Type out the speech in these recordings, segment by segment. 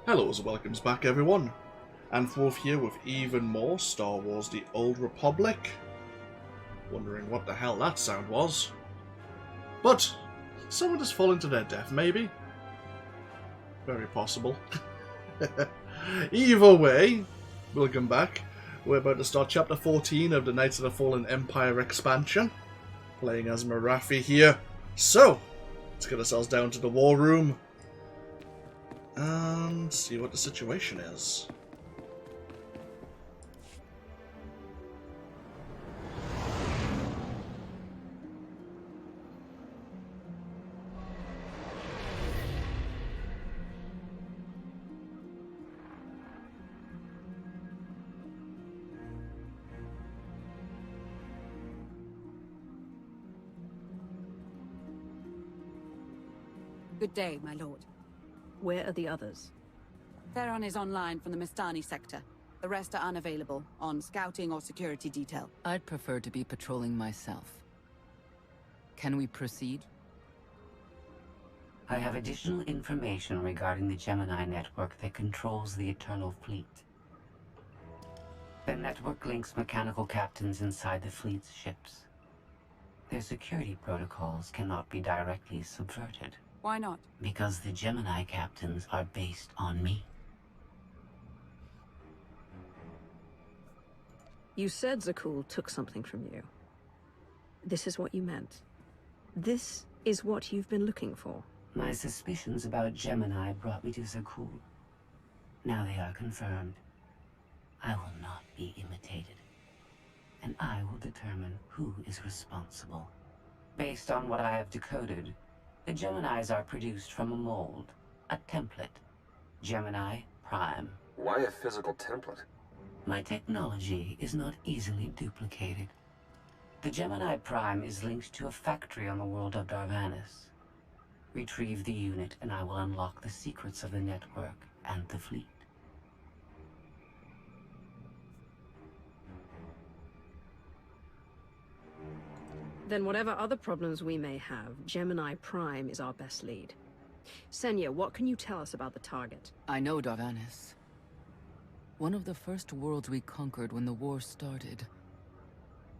Hello and welcomes back everyone. AnthWolf here with even more Star Wars The Old Republic. Wondering what the hell that sound was. But, someone has fallen to their death maybe? Very possible. Either way, welcome back. We're about to start chapter 14 of the Knights of the Fallen Empire expansion. Playing as Morathi here. So, let's get ourselves down to the war room and see what the situation is. Good day, my lord. Where are the others? Theron is online from the Mistani sector. The rest are unavailable, on scouting or security detail. I'd prefer to be patrolling myself. Can we proceed? I have additional information regarding the Gemini network that controls the Eternal Fleet. The network links mechanical captains inside the fleet's ships. Their security protocols cannot be directly subverted. Why not? Because the Gemini captains are based on me. You said Zakul took something from you. This is what you meant. This is what you've been looking for. My suspicions about Gemini brought me to Zakul. Now they are confirmed. I will not be imitated. And I will determine who is responsible. Based on what I have decoded, the Geminis are produced from a mold, a template. Gemini Prime. Why a physical template? My technology is not easily duplicated. The Gemini Prime is linked to a factory on the world of Darvanis. Retrieve the unit and I will unlock the secrets of the network and the fleet. Then whatever other problems we may have, Gemini Prime is our best lead. Senya, what can you tell us about the target? I know Darvanis. One of the first worlds we conquered when the war started.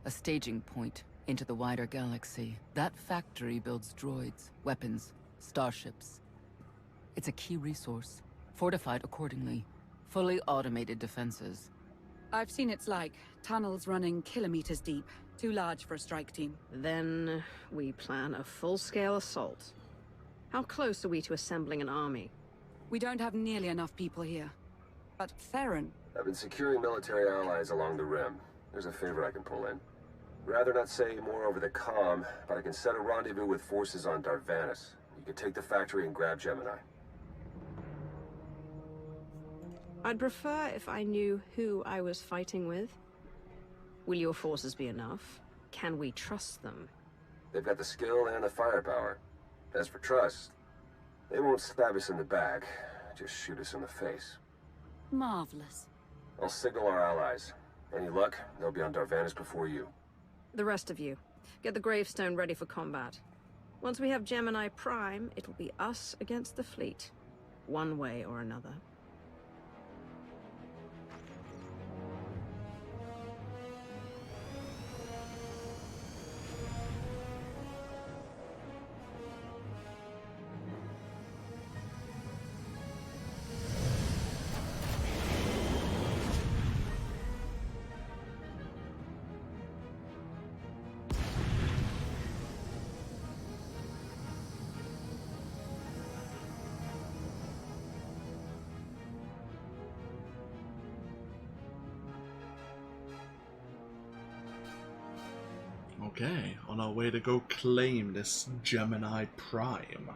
A staging point into the wider galaxy. That factory builds droids, weapons, starships. It's a key resource, fortified accordingly. Fully automated defenses. I've seen it's like tunnels running kilometers deep. Too large for a strike team. Then we plan a full-scale assault. How close are we to assembling an army? We don't have nearly enough people here. But Theron... I've been securing military allies along the rim. There's a favor I can pull in. Rather not say more over the comm, but I can set a rendezvous with forces on Darvanis. You can take the factory and grab Gemini. I'd prefer if I knew who I was fighting with. Will your forces be enough? Can we trust them? They've got the skill and the firepower. As for trust, they won't stab us in the back, just shoot us in the face. Marvelous. I'll signal our allies. Any luck, they'll be on Darvanis before you. The rest of you, get the gravestone ready for combat. Once we have Gemini Prime, it will be us against the fleet. One way or another. Okay, on our way to go claim this Gemini Prime.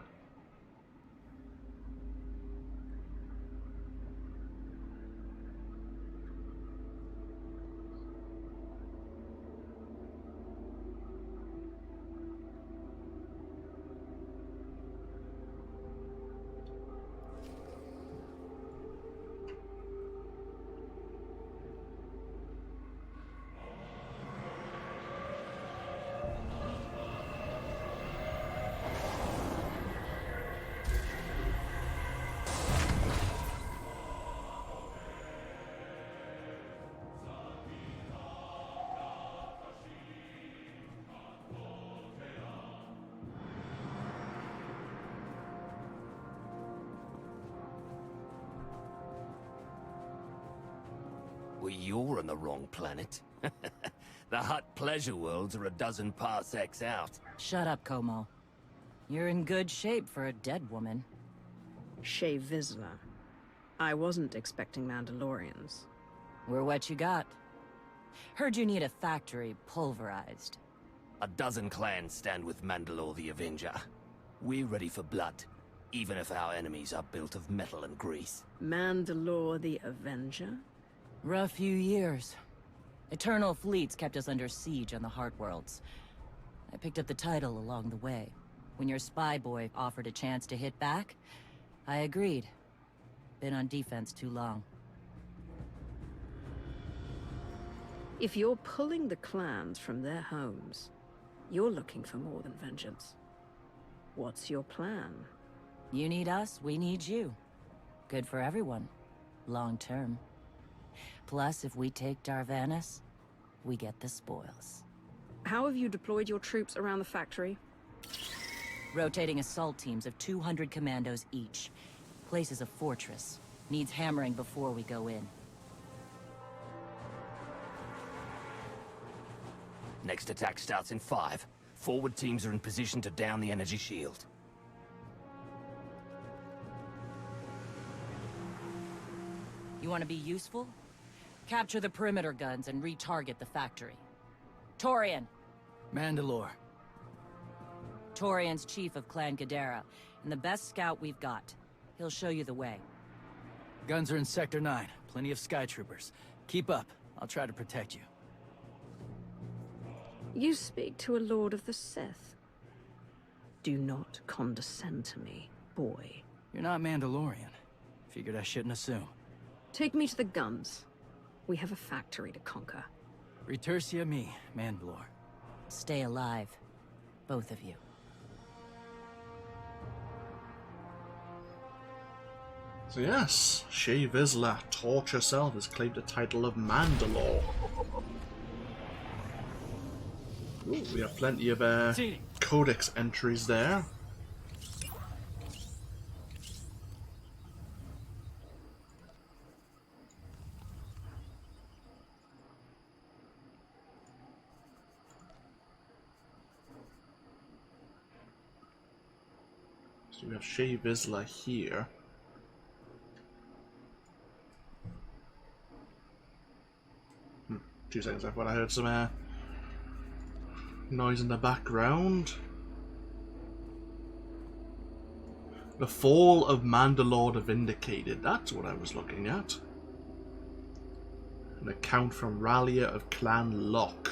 Well, you're on the wrong planet. The Hutt pleasure worlds are a dozen parsecs out. Shut up, Como. You're in good shape for a dead woman. Shae Vizsla. I wasn't expecting Mandalorians. We're what you got. Heard you need a factory pulverized. A dozen clans stand with Mandalore the Avenger. We're ready for blood, even if our enemies are built of metal and grease. Mandalore the Avenger? Rough few years. Eternal fleets kept us under siege on the Heart Worlds. I picked up the title along the way. When your spy boy offered a chance to hit back, I agreed. Been on defense too long. If you're pulling the clans from their homes, you're looking for more than vengeance. What's your plan? You need us, we need you. Good for everyone. Long term. Plus, if we take Darvanis, we get the spoils. How have you deployed your troops around the factory? Rotating assault teams of 200 commandos each. Place is a fortress. Needs hammering before we go in. Next attack starts in 5. Forward teams are in position to down the energy shield. You want to be useful? Capture the perimeter guns and retarget the factory. Torian! Mandalore. Torian's chief of Clan Ghidorah, and the best scout we've got. He'll show you the way. Guns are in Sector 9. Plenty of Sky Troopers. Keep up. I'll try to protect you. You speak to a Lord of the Sith. Do not condescend to me, boy. You're not Mandalorian. Figured I shouldn't assume. Take me to the guns. We have a factory to conquer. Retursia me, Mandalore. Stay alive. Both of you. So yes, Shae Vizsla, Torch herself, has claimed the title of Mandalore. Ooh, we have plenty of codex entries there. So we have Shae Vizsla here. 2 seconds, I thought I heard some noise in the background. The Fall of Mandalore the Vindicated, that's what I was looking at. An account from Rallia of Clan Locke.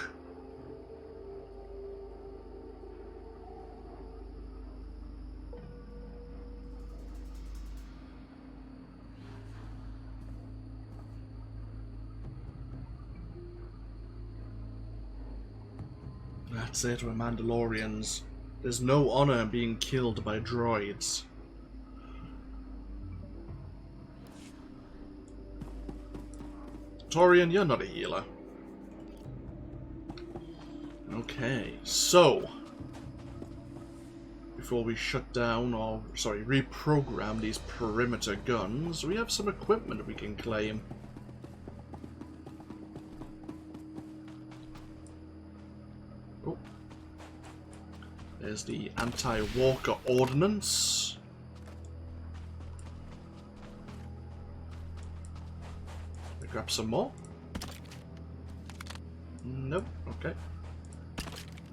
That's it with Mandalorians. There's no honor in being killed by droids. Torian, you're not a healer. Okay, so before we shut down, or sorry, reprogram these perimeter guns, we have some equipment we can claim. Oh. There's the anti-walker ordnance. We grab some more. Nope, okay.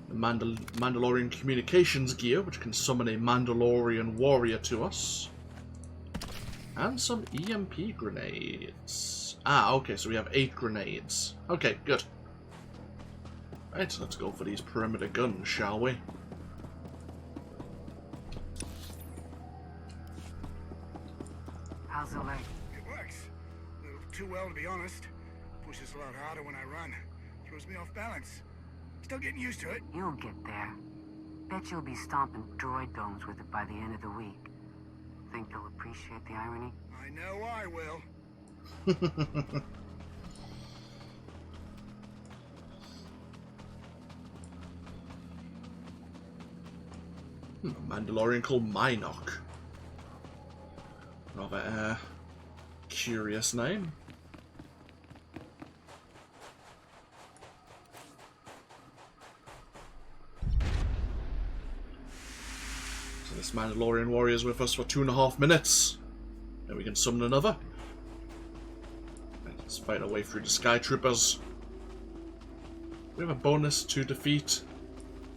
The Mandalorian communications gear, which can summon a Mandalorian warrior to us. And some EMP grenades. Ah, okay, so we have 8 grenades. Okay, good. Right, let's go for these perimeter guns, shall we? How's the leg? It works. A little too well, to be honest. Pushes a lot harder when I run. Throws me off balance. Still getting used to it. You'll get there. Bet you'll be stomping droid domes with it by the end of the week. Think you'll appreciate the irony? I know I will. A Mandalorian called Minok. Rather curious name. This Mandalorian warrior is with us for 2.5 minutes. Then we can summon another. Let's fight our way through the Sky Troopers. We have a bonus to defeat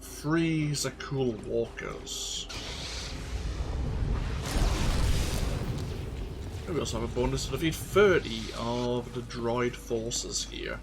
3 Zakul walkers. And we also have a bonus to defeat 30 of the droid forces here.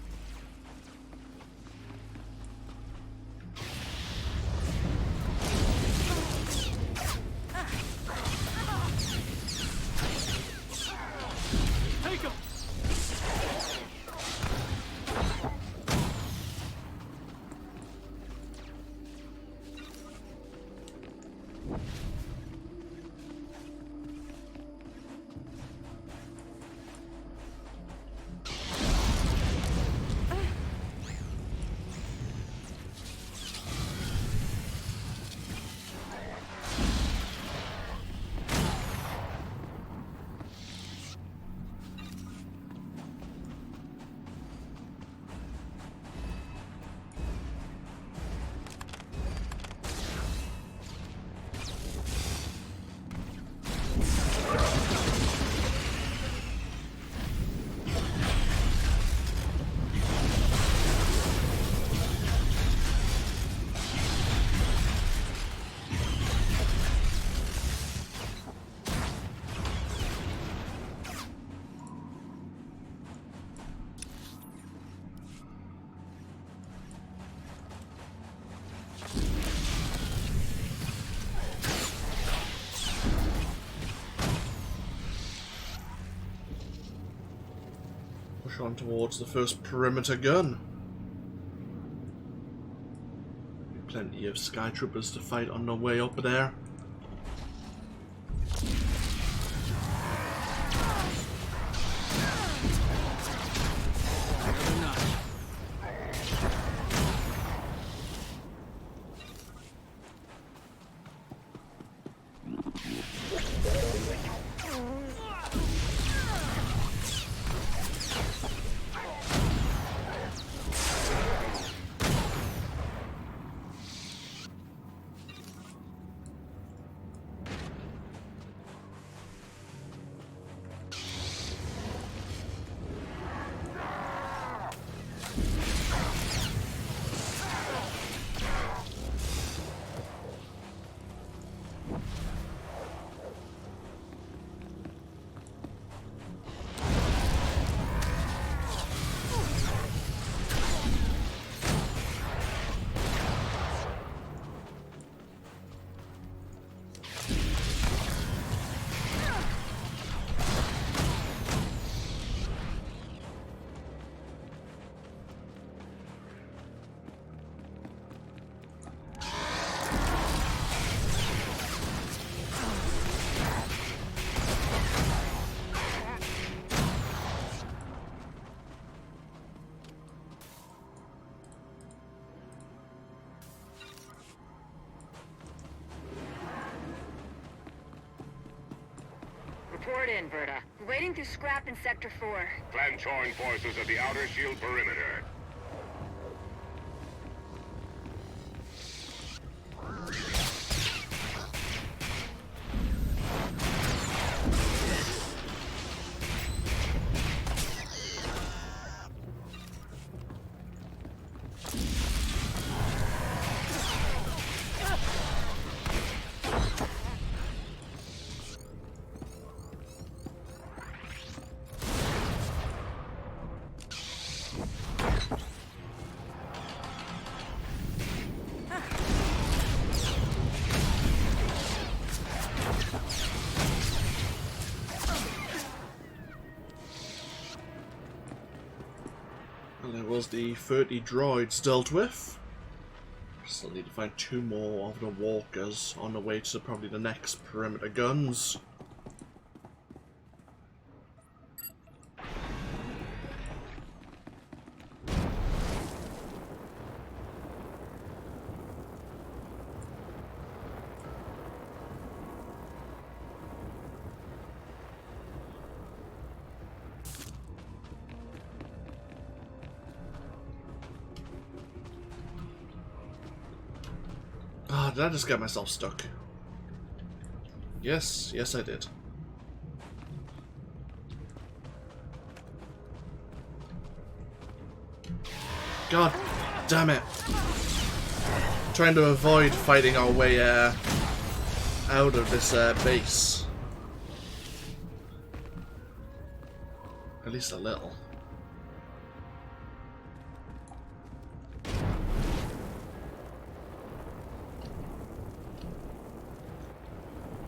Push on towards the first perimeter gun. Plenty of Sky Troopers to fight on the way up there. Report in, Verda. We're waiting to scrap in Sector 4. Clan-torn forces at the outer shield perimeter. And there was the 30 droids dealt with. Still need to find 2 more of the walkers on the way to probably the next perimeter guns. Ah, did I just get myself stuck? Yes, yes I did. God damn it. Trying to avoid fighting our way out of this base. At least a little.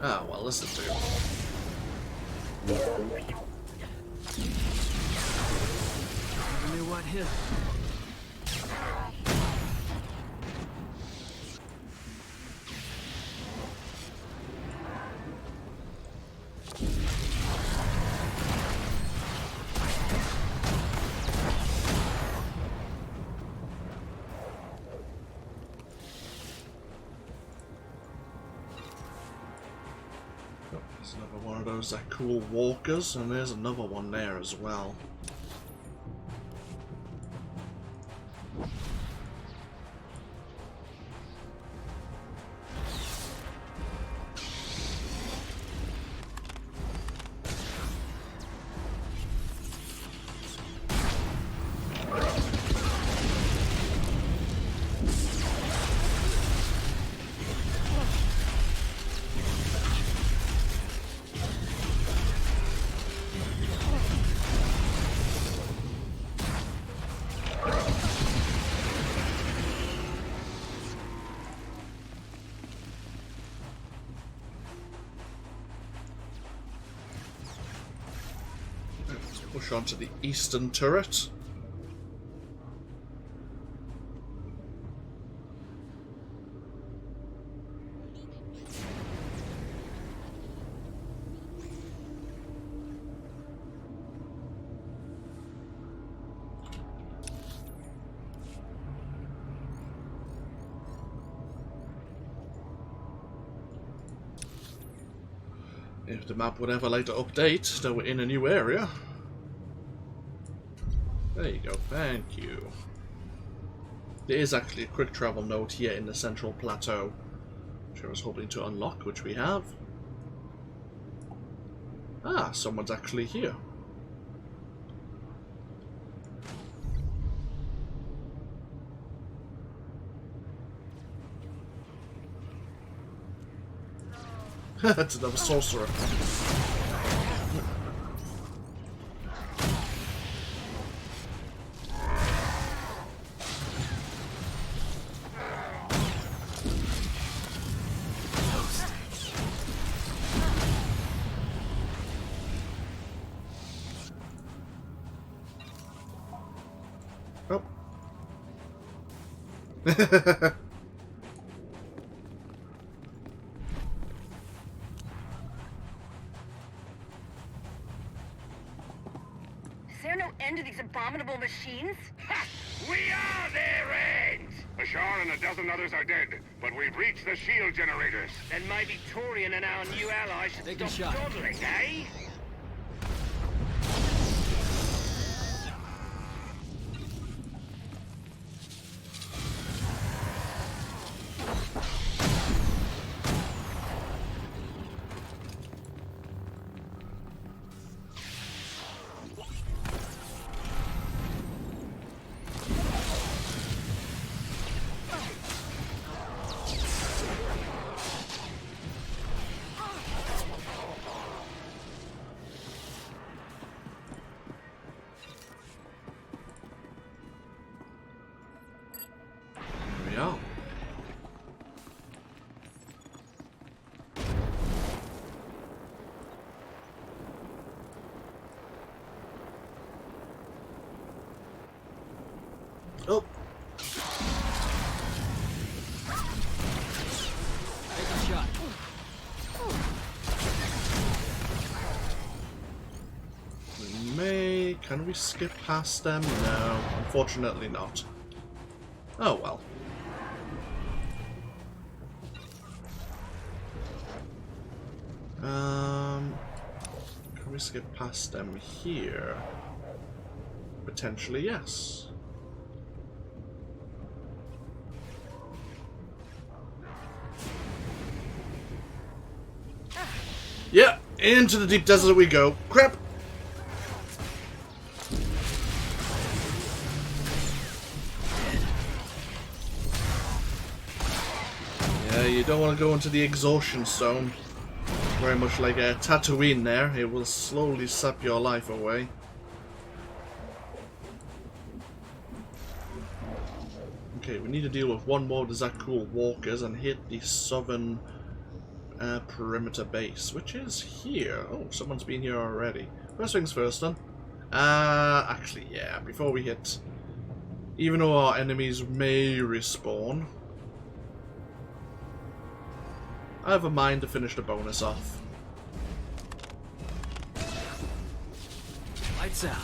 Ah, well, this is weird. You knew what hit? There's another one of those cool walkers, and there's another one there as well. Push onto the eastern turret. If the map would ever like to update, that we're in a new area. There you go, thank you. There is actually a quick travel node here in the central plateau, which I was hoping to unlock, which we have. Ah, someone's actually here. That's another sorcerer. Oh. Is there no end to these abominable machines? Ha! We are their end! Ashar and a dozen others are dead, but we've reached the shield generators. Then maybe Torian and our new allies should Take a stop shot. dawdling, eh? Here we are. Oh. Take a shot. We may... Can we skip past them? No, unfortunately not. Oh well. Can we skip past them here? Potentially, yes. Yeah, into the deep desert we go. Crap! Yeah, you don't want to go into the exhaustion zone. Very much like a Tatooine there. It will slowly sap your life away. Okay, we need to deal with one more of the Zakul walkers and hit the southern perimeter base, which is here. Oh, someone's been here already. First things first, then. Actually, yeah, before we hit... Even though our enemies may respawn, I have a mind to finish the bonus off. Lights out.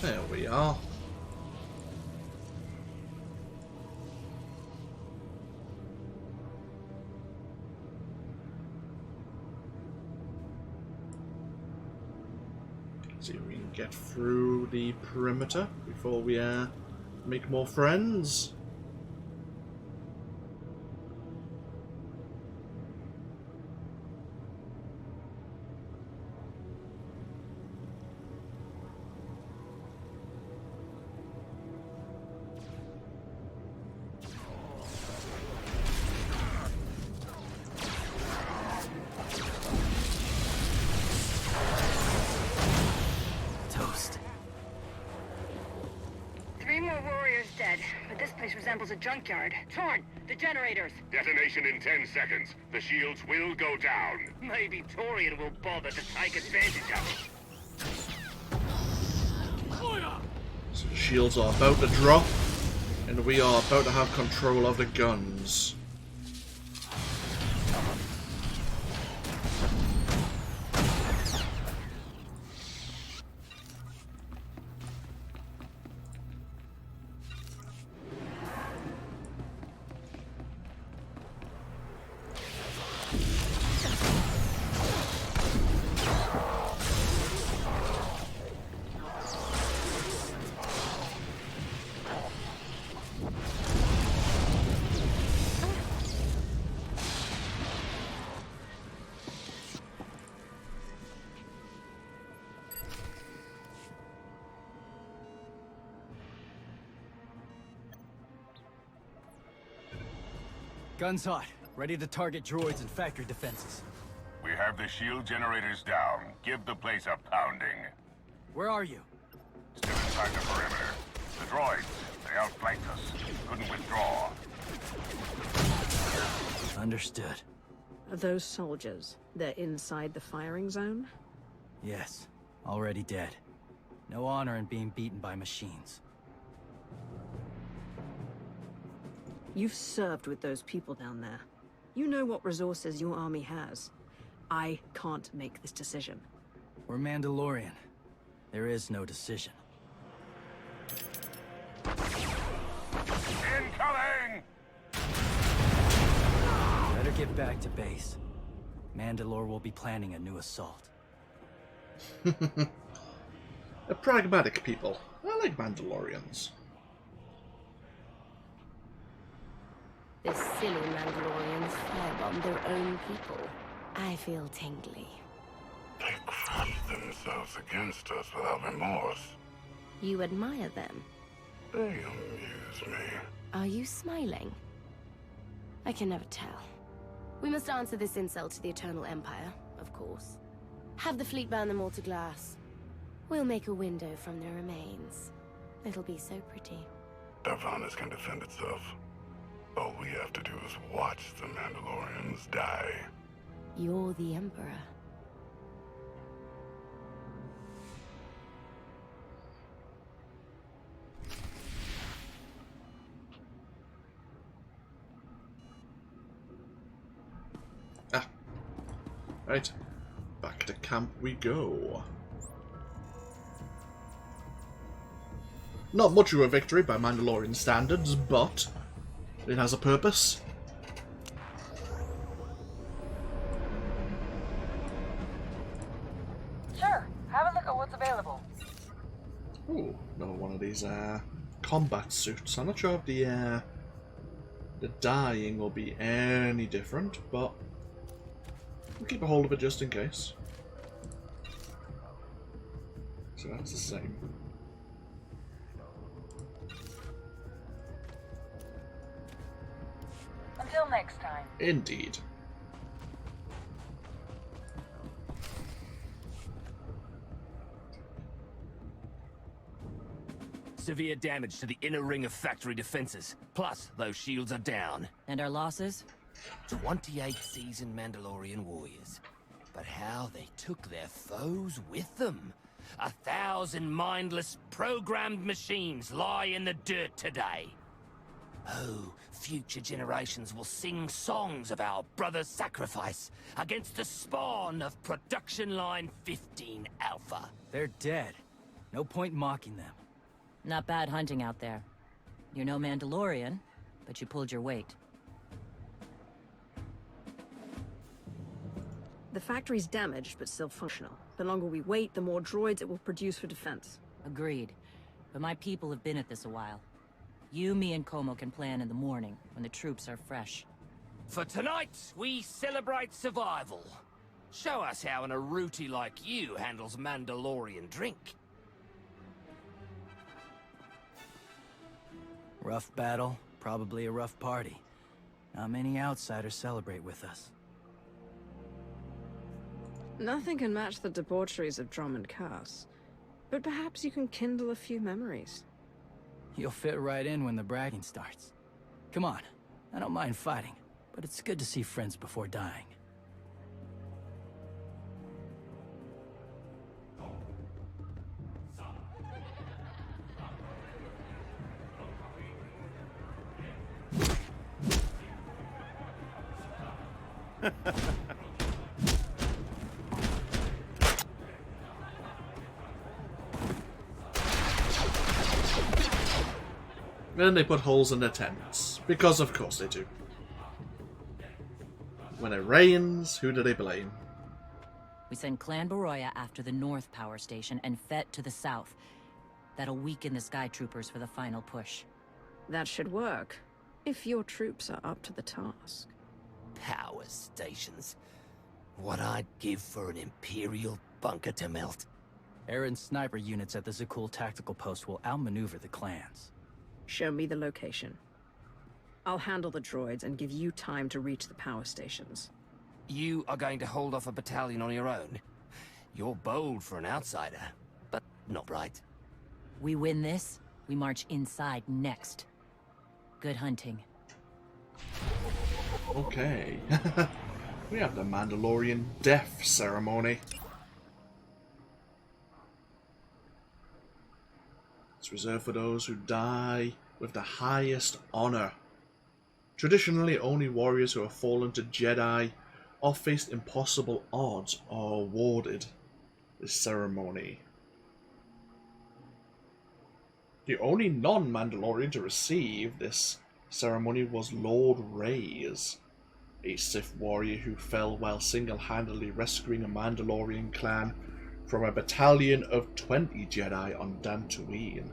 There we are. See if we can get through the perimeter before we make more friends. A junkyard. Torn! The generators! Detonation in 10 seconds. The shields will go down. Maybe Torian will bother to take advantage of it. So the shields are about to drop, and we are about to have control of the guns. Guns hot. Ready to target droids and factory defenses. We have the shield generators down. Give the place a pounding. Where are you? Still inside the perimeter. The droids, they outflanked us. Couldn't withdraw. Understood. Are those soldiers? They're inside the firing zone? Yes. Already dead. No honor in being beaten by machines. You've served with those people down there. You know what resources your army has. I can't make this decision. We're Mandalorian. There is no decision. Incoming! Better get back to base. Mandalore will be planning a new assault. A pragmatic people. I like Mandalorians. The silly Mandalorians firebomb their own people. I feel tingly. They crushed themselves against us without remorse. You admire them? They amuse me. Are you smiling? I can never tell. We must answer this insult to the Eternal Empire, of course. Have the fleet burn them all to glass. We'll make a window from their remains. It'll be so pretty. Darvanis can defend itself. All we have to do is watch the Mandalorians die. You're the Emperor. Right, back to camp we go. Not much of a victory by Mandalorian standards, but it has a purpose. Sure, have a look at what's what's available. Ooh, another one of these combat suits. I'm not sure if the dyeing will be any different, but we'll keep a hold of it just in case. So that's the same. Until next time. Indeed. Severe damage to the inner ring of factory defenses. Plus, those shields are down. And our losses? 28 seasoned Mandalorian warriors. But how they took their foes with them. 1,000 mindless, programmed machines lie in the dirt today. Oh, future generations will sing songs of our brother's sacrifice against the spawn of Production Line 15 Alpha. They're dead. No point mocking them. Not bad hunting out there. You're no Mandalorian, but you pulled your weight. The factory's damaged, but still functional. The longer we wait, the more droids it will produce for defense. Agreed. But my people have been at this a while. You, me, and Como can plan in the morning, when the troops are fresh. For tonight, we celebrate survival. Show us how an Aruti like you handles Mandalorian drink. Rough battle, probably a rough party. Not many outsiders celebrate with us. Nothing can match the debaucheries of Drummond Cass. But perhaps you can kindle a few memories. You'll fit right in when the bragging starts. Come on, I don't mind fighting, but it's good to see friends before dying. And they put holes in their tents. Because of course they do. When it rains, who do they blame? We send Clan Veriia after the North Power Station and Fett to the south. That'll weaken the Sky Troopers for the final push. That should work, if your troops are up to the task. Power stations. What I'd give for an Imperial bunker to melt. Aaron's sniper units at the Zakul tactical post will outmaneuver the clans. Show me the location. I'll handle the droids and give you time to reach the power stations. You are going to hold off a battalion on your own? You're bold for an outsider, but not right. We win this, we march inside next. Good hunting. Okay. We have the Mandalorian death ceremony. It's reserved for those who die with the highest honor. Traditionally, only warriors who have fallen to Jedi or faced impossible odds are awarded this ceremony. The only non-Mandalorian to receive this ceremony was Lord Reyes, a Sith warrior who fell while single-handedly rescuing a Mandalorian clan from a battalion of 20 Jedi on Dantooine.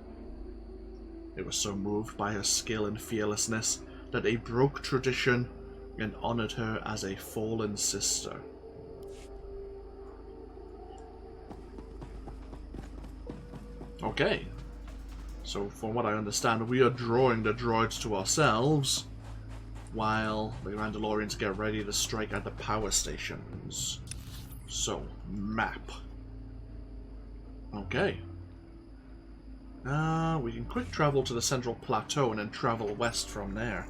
They were so moved by her skill and fearlessness that they broke tradition and honored her as a fallen sister. Okay, so from what I understand, we are drawing the droids to ourselves while the Mandalorians get ready to strike at the power stations. So, map. Okay. We can quick travel to the central plateau and then travel west from there.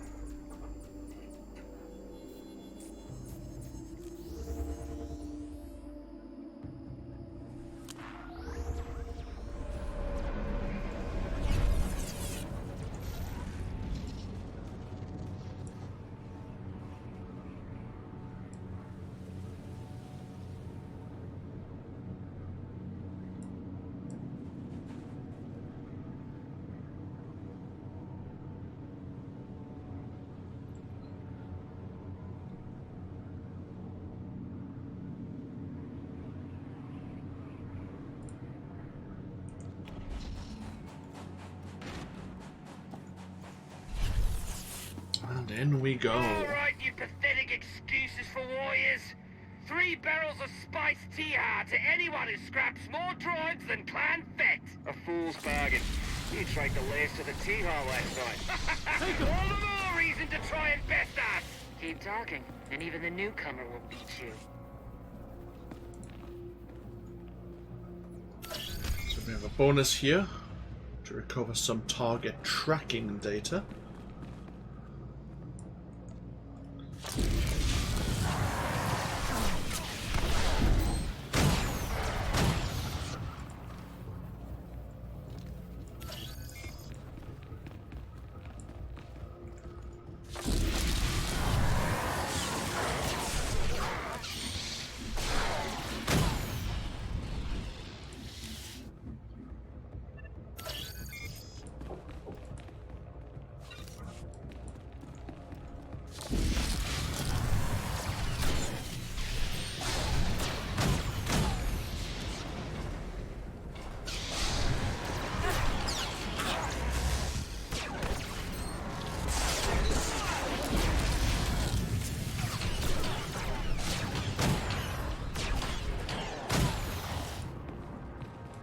In we go. Alright, you pathetic excuses for warriors. 3 barrels of spiced tea-ha to anyone who scraps more droids than clan fett. A fool's bargain. You tried the last of the tea-ha last night. All the more reason to try and best us. Keep talking, and even the newcomer will beat you. So we have a bonus here to recover some target tracking data.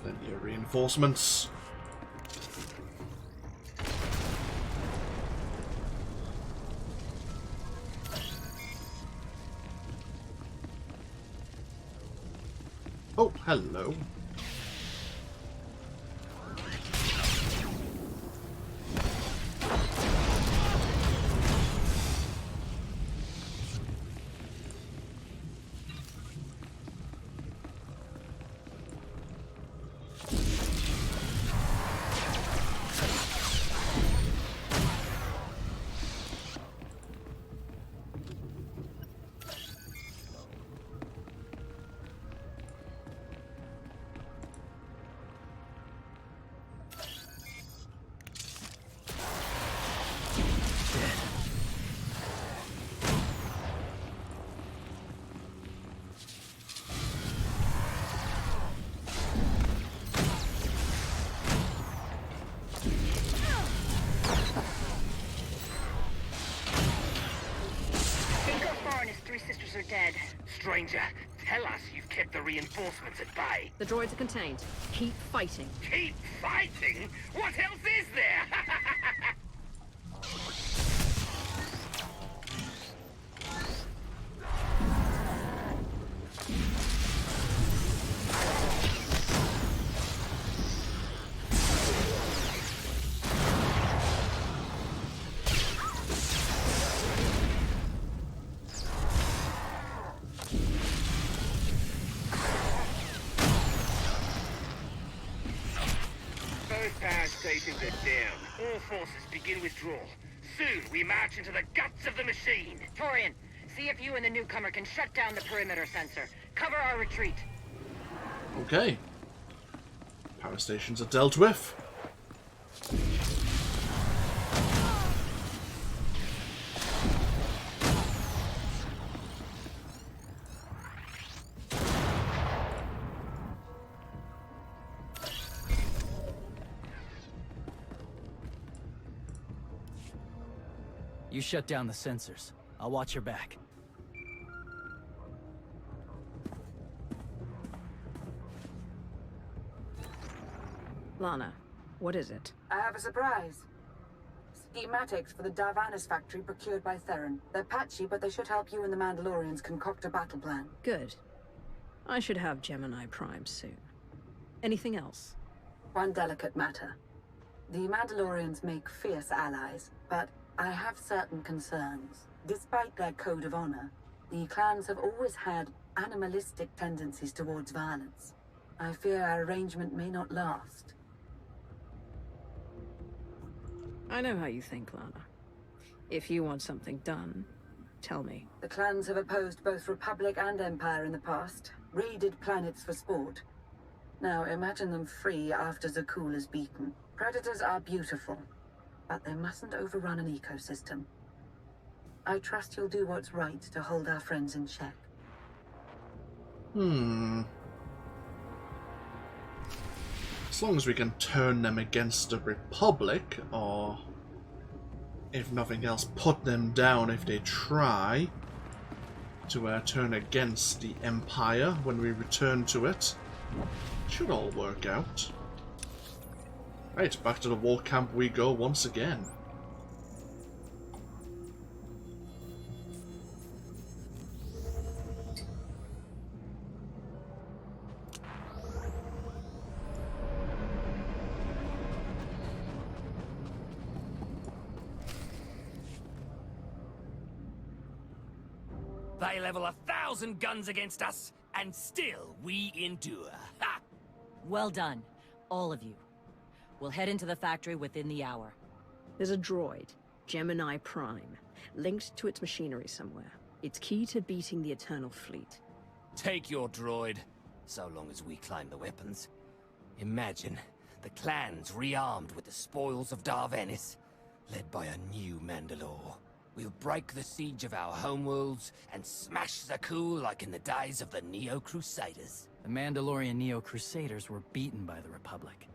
Plenty of reinforcements. Oh, hello. Are dead. Stranger, tell us you've kept the reinforcements at bay. The droids are contained. Keep fighting. Keep fighting? What else is there? Stations are down. All forces begin withdrawal. Soon we march into the guts of the machine. Torian, see if you and the newcomer can shut down the perimeter sensor. Cover our retreat. Okay. Power stations are dealt with. You shut down the sensors. I'll watch your back. Lana, what is it? I have a surprise. Schematics for the Darvanis factory procured by Theron. They're patchy, but they should help you and the Mandalorians concoct a battle plan. Good. I should have Gemini Prime soon. Anything else? One delicate matter. The Mandalorians make fierce allies, but I have certain concerns. Despite their code of honor, the clans have always had animalistic tendencies towards violence. I fear our arrangement may not last. I know how you think, Lana. If you want something done, tell me. The clans have opposed both Republic and Empire in the past, raided planets for sport. Now imagine them free after Zakul is beaten. Predators are beautiful, but they mustn't overrun an ecosystem. I trust you'll do what's right to hold our friends in check. As long as we can turn them against the Republic, or if nothing else, put them down if they try to turn against the Empire when we return to it. Should all work out. Right, back to the war camp we go once again. They level 1,000 guns against us, and still we endure. Ha! Well done, all of you. We'll head into the factory within the hour. There's a droid, Gemini Prime, linked to its machinery somewhere. It's key to beating the Eternal Fleet. Take your droid, so long as we climb the weapons. Imagine the clans rearmed with the spoils of Darvanis, led by a new Mandalore. We'll break the siege of our homeworlds and smash Zakuul like in the days of the Neo-Crusaders. The Mandalorian Neo-Crusaders were beaten by the Republic.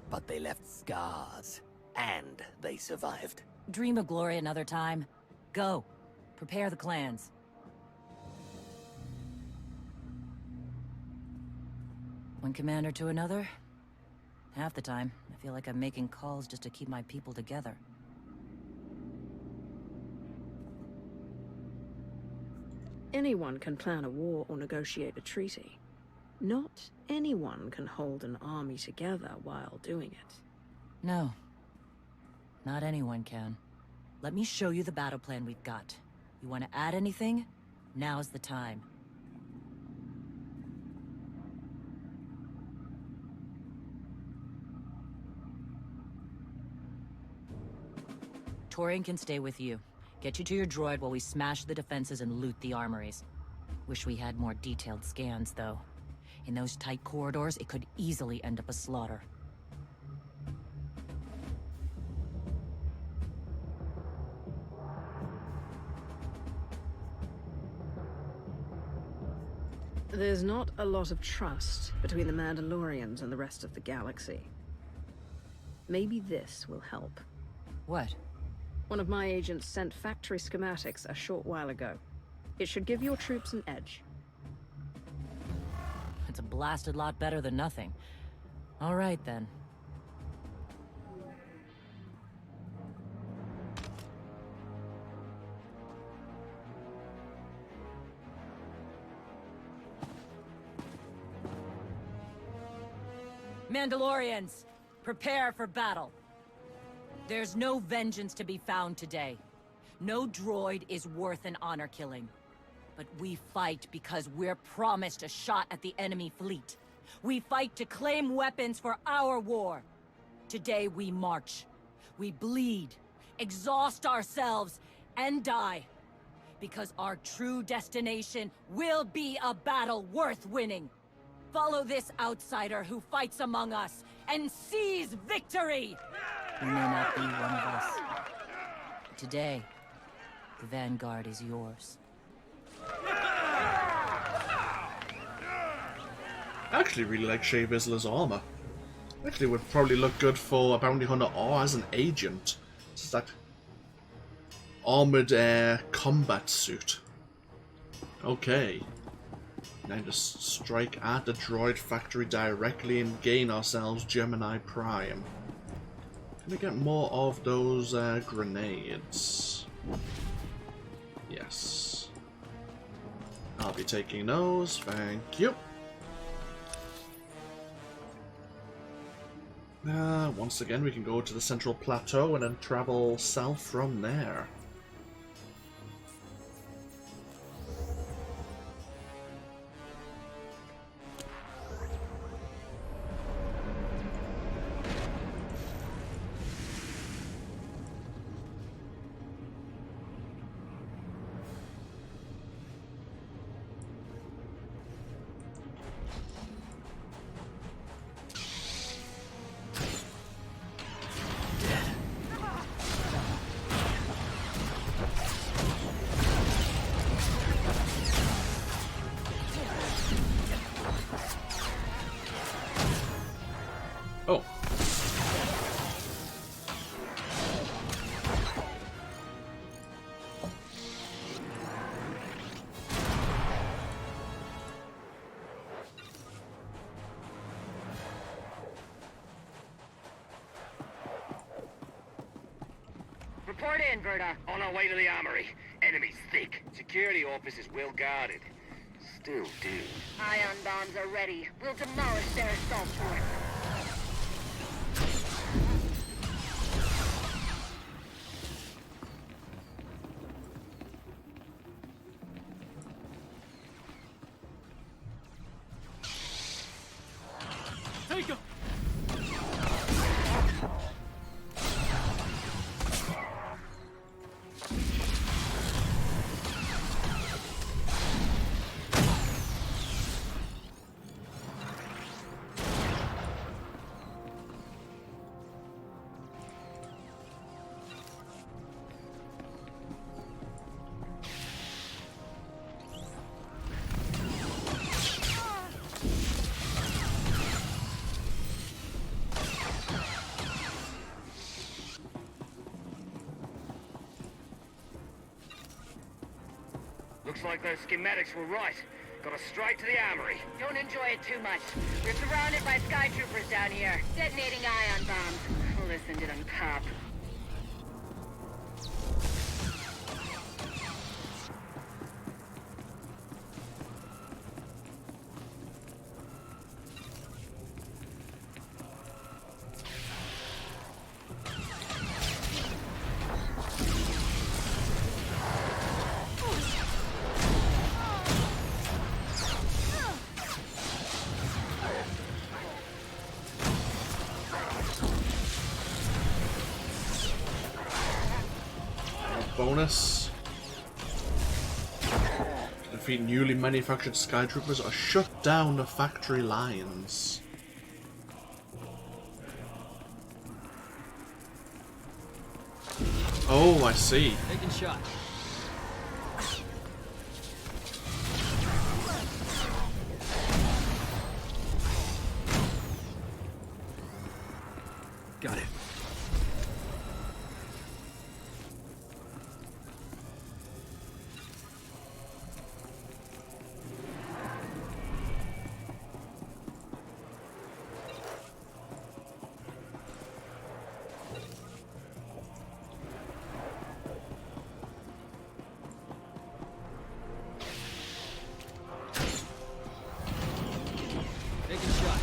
But they left scars, and they survived. Dream of glory another time. Go. Prepare the clans. One commander to another? Half the time, I feel like I'm making calls just to keep my people together. Anyone can plan a war or negotiate a treaty. Not anyone can hold an army together while doing it. No. Not anyone can. Let me show you the battle plan we've got. You want to add anything? Now's the time. Torian can stay with you. Get you to your droid while we smash the defenses and loot the armories. Wish we had more detailed scans, though. In those tight corridors, it could easily end up a slaughter. There's not a lot of trust between the Mandalorians and the rest of the galaxy. Maybe this will help. What? One of my agents sent factory schematics a short while ago. It should give your troops an edge. It's a blasted lot better than nothing. All right, then. Mandalorians, prepare for battle. There's no vengeance to be found today. No droid is worth an honor killing. But we fight because we're promised a shot at the enemy fleet. We fight to claim weapons for our war. Today we march. We bleed, exhaust ourselves, and die. Because our true destination will be a battle worth winning. Follow this outsider who fights among us and seize victory! We may not be one of us. But today, the Vanguard is yours. I actually really like Shea Vizsla's armor. Actually would probably look good for a bounty hunter or as an agent. It's that armored combat suit. Okay. Now just strike at the droid factory directly and gain ourselves Gemini Prime. Can we get more of those grenades? Yes. I'll be taking those, thank you. Once again we can go to the central plateau and then travel south from there. Report in, Verda. On our way to the armory. Enemies thick. Security officers well guarded. Still do. Ion bombs are ready. We'll demolish their assault fort. Take him! Looks like those schematics were right. Got us straight to the armory. Don't enjoy it too much. We're surrounded by sky troopers down here, detonating ion bombs. Listen to them pop. Bonus. Defeat newly manufactured sky troopers or shut down the factory lines. Oh, I see. Taking shot. Got it. Taking shot.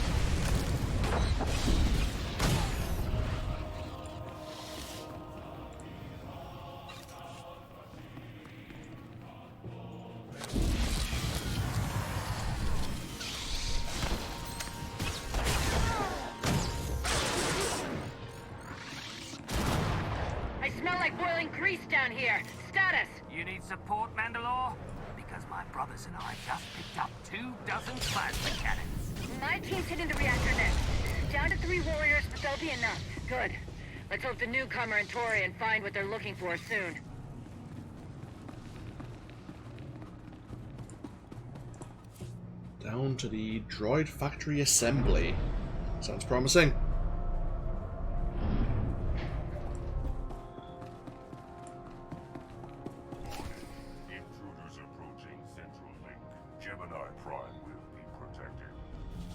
I smell like boiling grease down here. Status! You need support, Mandalore? Because my brothers and I just picked up 24 plasma cannons. My team's hitting the reactor next. Down to 3 warriors, but they'll be enough. Good. Let's hope the newcomer and Torian find what they're looking for soon. Down to the droid factory assembly. Sounds promising. Intruders approaching Central Link. Gemini Prime will be protected.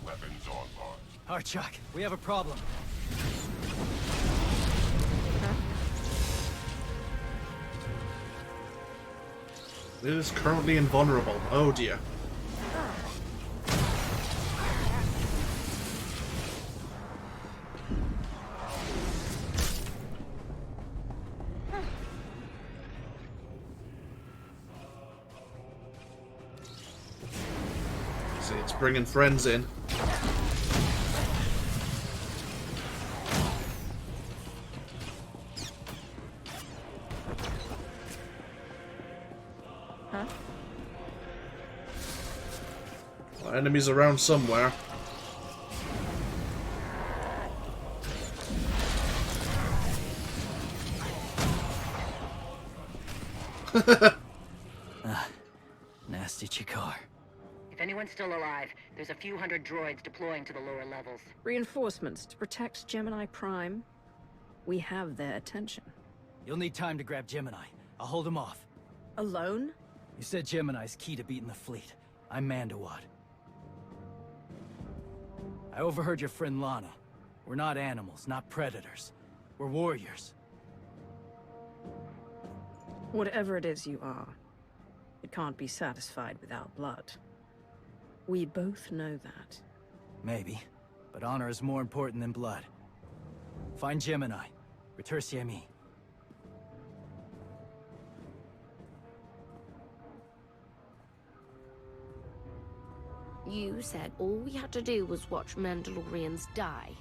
Weapons online. Archok, we have a problem. It is currently invulnerable. Oh dear. See, it's bringing friends in. Well, enemies around somewhere. Nasty Chikar. If anyone's still alive, there's a few hundred droids deploying to the lower levels. Reinforcements to protect Gemini Prime. We have their attention. You'll need time to grab Gemini. I'll hold him off. Alone? You said Gemini's key to beating the fleet. I'm Mandalore. I overheard your friend Lana. We're not animals, not predators. We're warriors. Whatever it is you are, it can't be satisfied without blood. We both know that. Maybe, but honor is more important than blood. Find Gemini. Retursi me. You said all we had to do was watch Mandalorians die.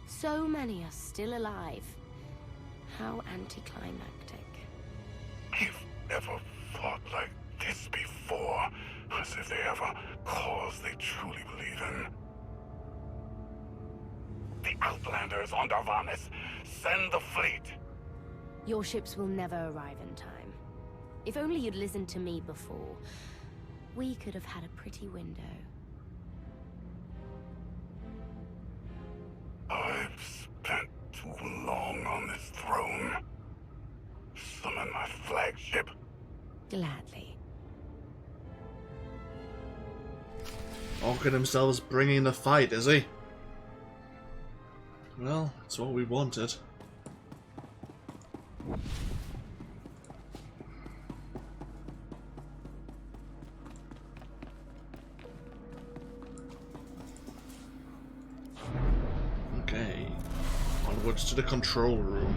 So many are still alive. How anticlimactic. I've never fought like this before, as if they have a cause they truly believe in. The Outlanders on Darvanis! Send the fleet! Your ships will never arrive in time. If only you'd listened to me before, we could have had a pretty window. I've spent too long on this throne. Summon my flagship. Gladly. Orkin himself's bringing the fight, is he? Well, that's what we wanted. Okay, onwards to the control room.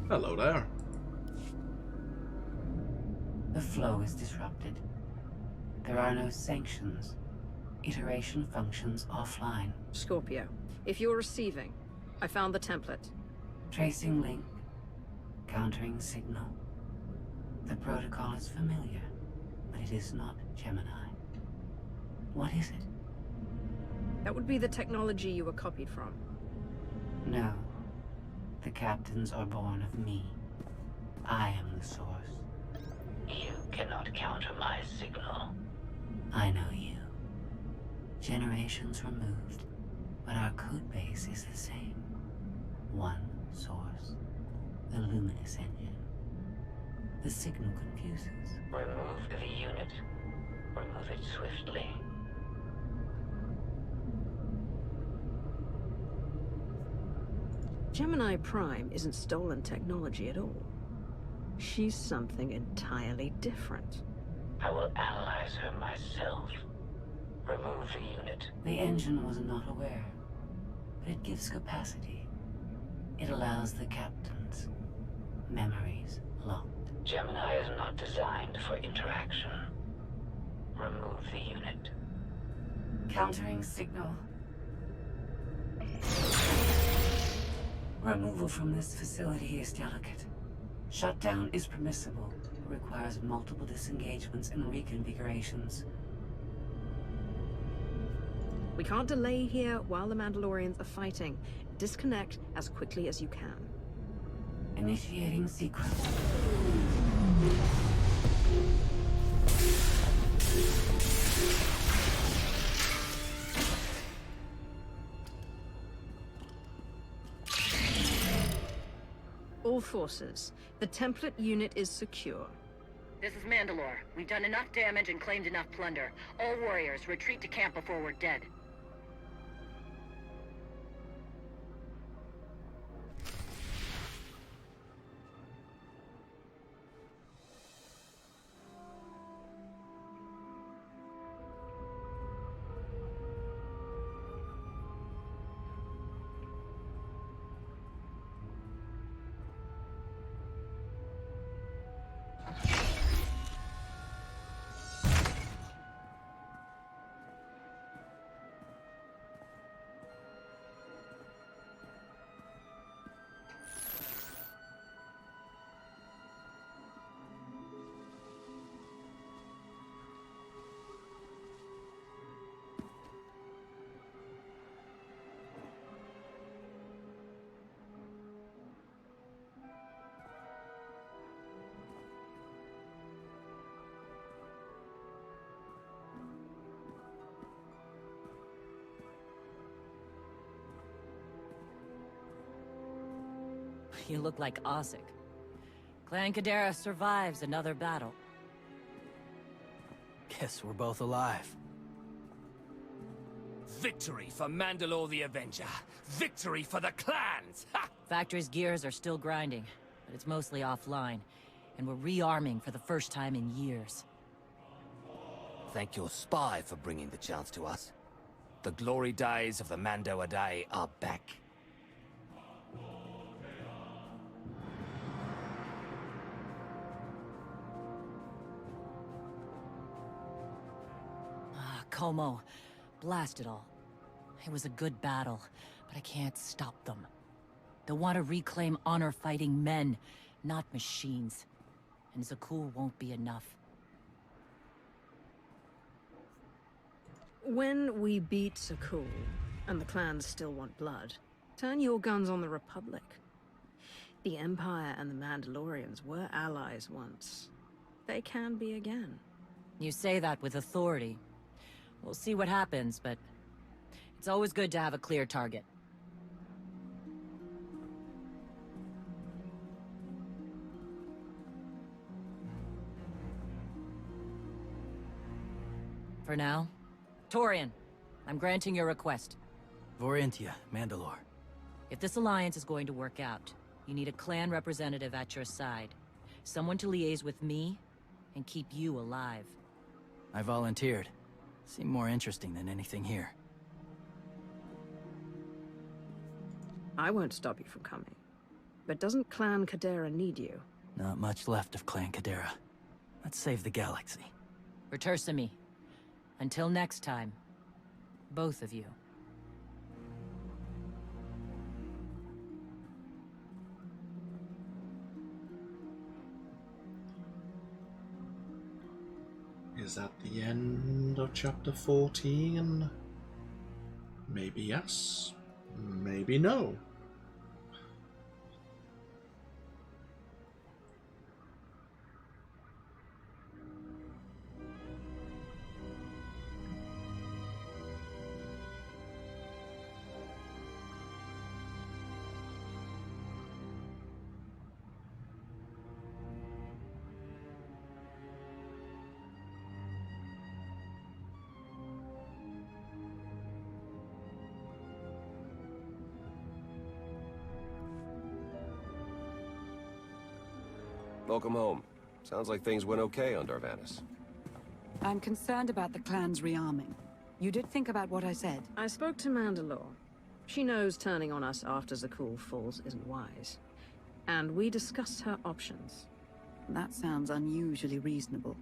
Hello there. The flow is disrupted. There are no sanctions. Iteration functions offline. Scorpio, if you're receiving, I found the template. Tracing link. Countering signal. The protocol is familiar, but it is not Gemini. What is it? That would be the technology you were copied from. No. The captains are born of me. I am the source. You cannot counter my signal. I know you. Generations removed, but our code base is the same. One source. The luminous engine. The signal confuses. Remove the unit. Remove it swiftly. Gemini Prime isn't stolen technology at all. She's something entirely different. I will analyze her myself. Remove the unit. The engine was not aware, but it gives capacity. It allows the captains. Memories locked. Gemini is not designed for interaction. Remove the unit. Countering signal. Removal from this facility is delicate. Shutdown is permissible, but requires multiple disengagements and reconfigurations. We can't delay here while the Mandalorians are fighting. Disconnect as quickly as you can. Initiating sequence. All forces, the template unit is secure. This is Mandalore. We've done enough damage and claimed enough plunder. All warriors, retreat to camp before we're dead. You look like Osik. Clan Kadera survives another battle. Guess we're both alive. Victory for Mandalore the Avenger. Victory for the clans! Ha! Factory's gears are still grinding, but it's mostly offline. And we're rearming for the first time in years. Thank your spy for bringing the chance to us. The glory days of the Mando Adae are back. Como, blast it all. It was a good battle, but I can't stop them. They want to reclaim honor-fighting men, not machines. And Zakuul won't be enough. When we beat Zakuul, and the clans still want blood, turn your guns on the Republic. The Empire and the Mandalorians were allies once. They can be again. You say that with authority. We'll see what happens, but it's always good to have a clear target. For now, Torian, I'm granting your request. Veriia, Mandalore. If this alliance is going to work out, you need a clan representative at your side. Someone to liaise with me and keep you alive. I volunteered. Seemed more interesting than anything here. I won't stop you from coming. But doesn't Clan Kadera need you? Not much left of Clan Kadera. Let's save the galaxy. Return to me. Until next time, both of you. Is that the end of chapter 14? Maybe yes, maybe no. Welcome home. Sounds like things went okay on Darvanis. I'm concerned about the clan's rearming. You did think about what I said? I spoke to Mandalore. She knows turning on us after Zakuul falls isn't wise. And we discussed her options. That sounds unusually reasonable.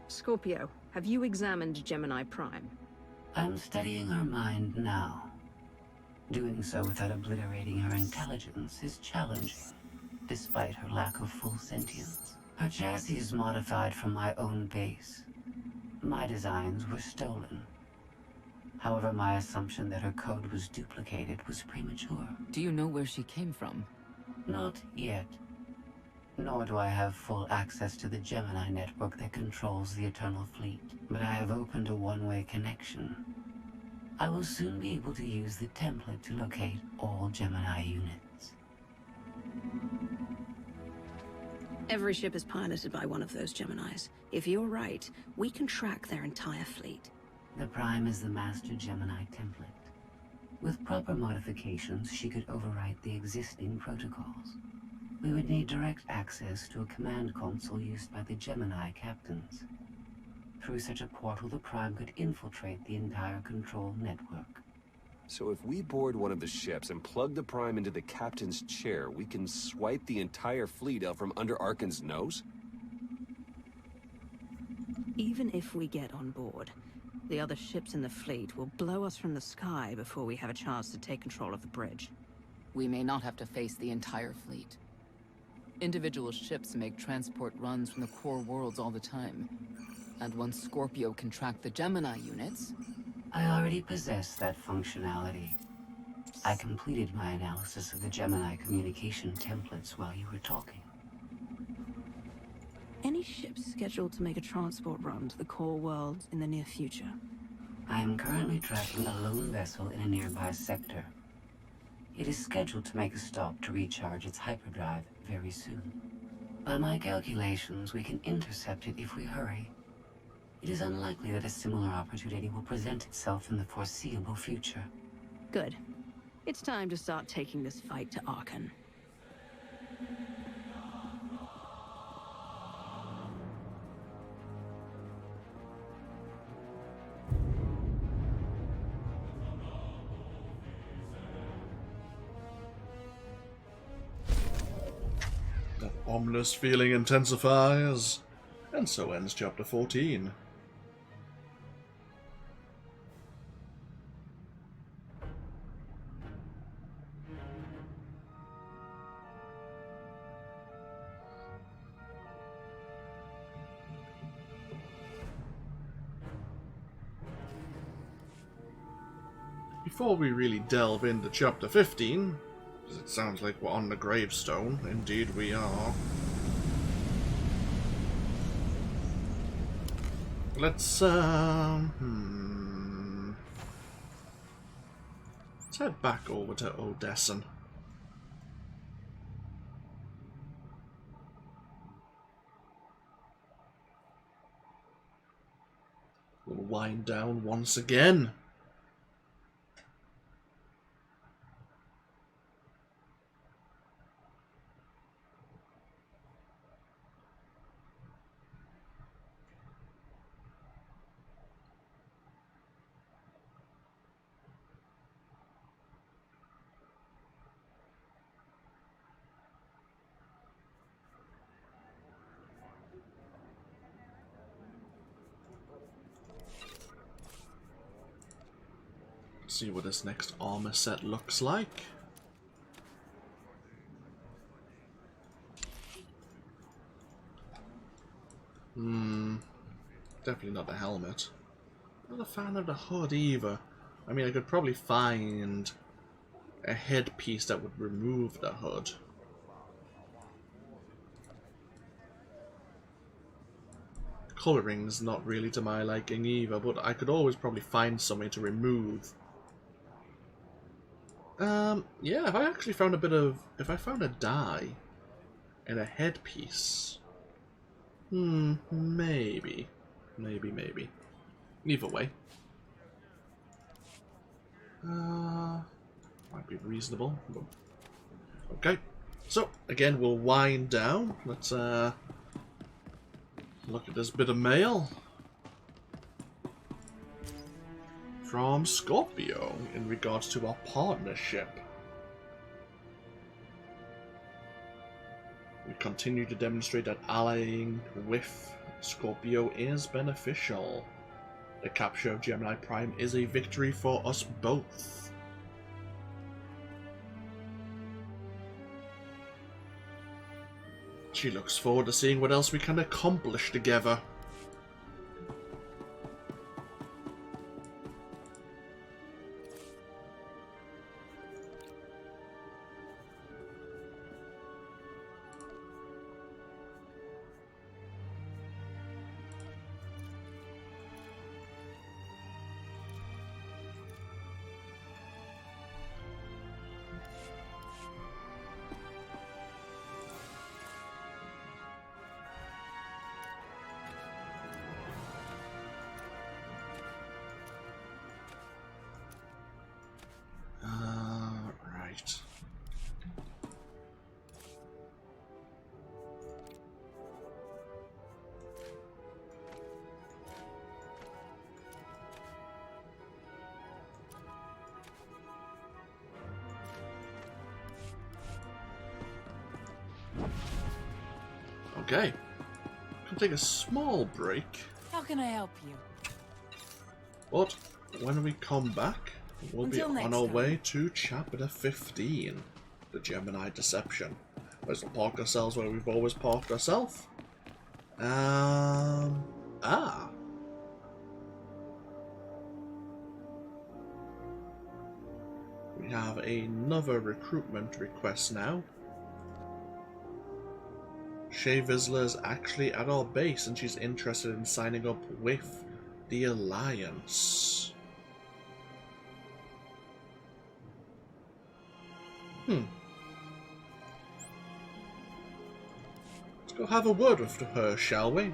Scorpio, have you examined Gemini Prime? I'm studying her mind now. Doing so without obliterating her intelligence is challenging, despite her lack of full sentience. Her chassis is modified from my own base. My designs were stolen. However, my assumption that her code was duplicated was premature. Do you know where she came from? Not yet. Nor do I have full access to the Gemini network that controls the Eternal Fleet. But I have opened a one-way connection. I will soon be able to use the template to locate all Gemini units. Every ship is piloted by one of those Geminis. If you're right, we can track their entire fleet. The Prime is the master Gemini template. With proper modifications, she could overwrite the existing protocols. We would need direct access to a command console used by the Gemini captains. Through such a portal, the Prime could infiltrate the entire control network. So if we board one of the ships and plug the Prime into the captain's chair, we can swipe the entire fleet out from under Arkan's nose? Even if we get on board, the other ships in the fleet will blow us from the sky before we have a chance to take control of the bridge. We may not have to face the entire fleet. Individual ships make transport runs from the core worlds all the time. And once Scorpio can track the Gemini units... I already possess that functionality. I completed my analysis of the Gemini communication templates while you were talking. Any ships scheduled to make a transport run to the core worlds in the near future? I am currently tracking a lone vessel in a nearby sector. It is scheduled to make a stop to recharge its hyperdrive very soon. By my calculations, we can intercept it if we hurry. It is unlikely that a similar opportunity will present itself in the foreseeable future. Good. It's time to start taking this fight to Archon. That ominous feeling intensifies, and so ends Chapter 14. Before we really delve into Chapter 15, because it sounds like we're on the gravestone, indeed we are. Let's head back over to Odesson. We'll wind down once again. See what this next armor set looks like. Definitely not the helmet. Not a fan of the hood either. I mean, I could probably find a headpiece that would remove the hood. Coloring's not really to my liking either, but I could always probably find something to remove. Yeah, if I actually found a bit of... If I found a dye and a headpiece... maybe. Maybe. Either way. Might be reasonable. Okay. So, again, we'll wind down. Let's, look at this bit of mail. From Scorpio in regards to our partnership. We continue to demonstrate that allying with Scorpio is beneficial. The capture of Gemini Prime is a victory for us both. She looks forward to seeing what else we can accomplish together. Right. Okay. Can take a small break. How can I help you? But when we come back, we'll be on our way to Chapter 15, the Gemini Deception. Let's park ourselves where we've always parked ourselves. We have another recruitment request now. Shay Vizsla is actually at our base and she's interested in signing up with the Alliance. Let's go have a word with her, shall we?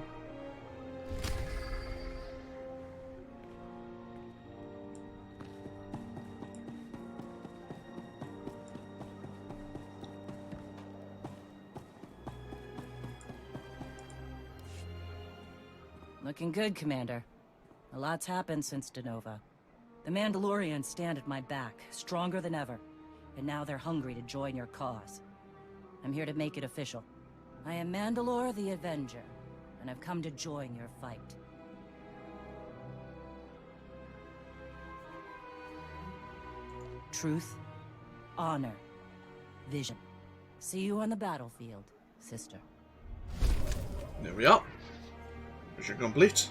Looking good, Commander. A lot's happened since Denova. The Mandalorians stand at my back, stronger than ever. And now they're hungry to join your cause. I'm here to make it official. I am Mandalore the Avenger, and I've come to join your fight. Truth, honor, vision. See you on the battlefield, sister. There we are. Mission complete.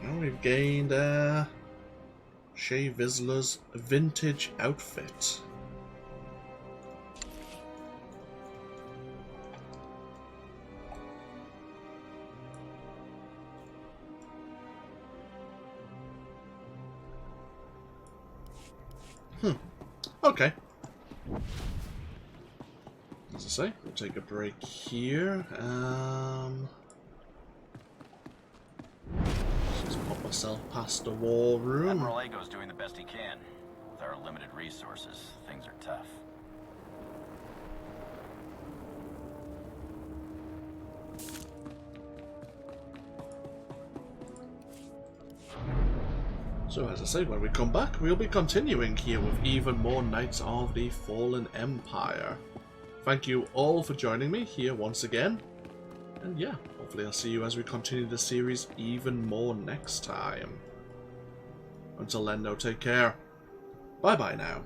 Now we've gained Shay Vizsla's vintage outfit. Okay. As I say, we'll take a break here. Just pop myself past the war room. Admiral Ago's doing the best he can. With our limited resources, things are tough. So as I say, when we come back, we'll be continuing here with even more Knights of the Fallen Empire. Thank you all for joining me here once again. And yeah, hopefully I'll see you as we continue the series even more next time. Until then, though, take care. Bye-bye now.